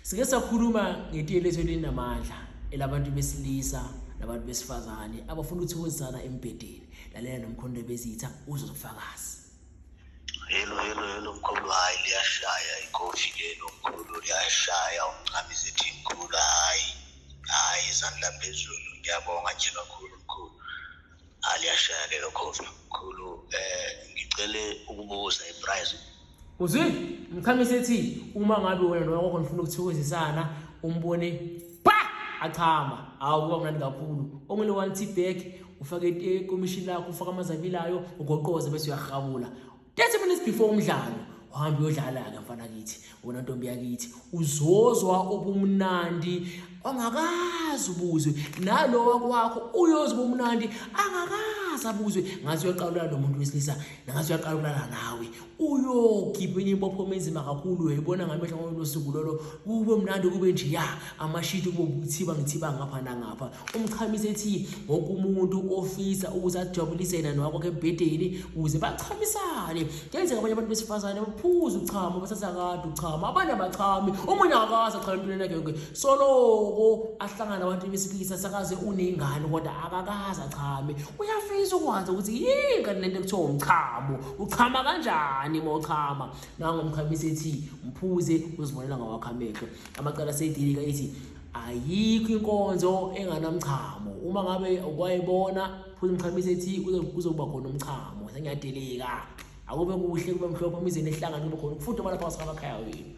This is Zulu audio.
Sike sakhuluma ngetiyelezo elinamandla elabantu besilisa nabantu besifazane abafuna ukuthokozana embedeni. Lalela nomkhonto bezitha uzofakazi. Hello mkhulu, hayi liyashaya ikofi lelo mkhulu, liyashaya umncami zithi mkhulu, hayi izandla phezulu, ngiyabonga nje kakhulu mkhulu. Liyashaya lelo kofi mkhulu. Ngicele ukubuza iprice. Uzwi mkhamisi ethi uma ngabe wena noyakho nifuna ukuthokozisana umbone achama kuba mnandi kakhulu. Only one tea bag ufake ekomishini lakho, ufaka amazabilayo ugoqoze bese uyarhabula 30 minutes before umdlalo uhambe uyodlala-ke mfana kithi, wona ntombi yakithi, uzozwa obumnandi ongakazi ubuzwe. Nalo kwakho uyozwa ubumnandi angakazi abuzwe. Ngathi uyaqalula lo muntu wesilisa, ngathi uyaqalula nawe uyokhipha impopho enzima kakhulu. Uyayibona ngamehlo ngosuku lolo kube mnandi, kube nje amashiti kube ngithiba ngapha nangapha. Umkhamisi ethi wonke umuntu ofisa ukuthi ajabulise yena nowakwakhe ebhedeni ukuze bachamisane. Kuyenzeka abanye abantu besifazane baphuza uchama, basathatha kade uchama, abanye abachami, omunye akazi achama empilweni yakhe yonke. Soloko ahlangana nabantu besilisa sakaze unengane kodwa akakazi achame. Uyafisa ukwazi ukuthi yini lento ekuthiwa umchamo, uchama kanjani mawuchama. Nango umkhamisi ethi mphuze uzibonela ngawakho amehlo. Amacala sedilika ethi ayikho inkonzo enganamchamo. Uma ngabe ukwayibona phuza umkhamisi ethi kuzokuba khona umchamo. Sengiyadeleka akube kuhle kube mhlophe emizini ehlangana kube khona futhi abalapha ngasekhaya wenu.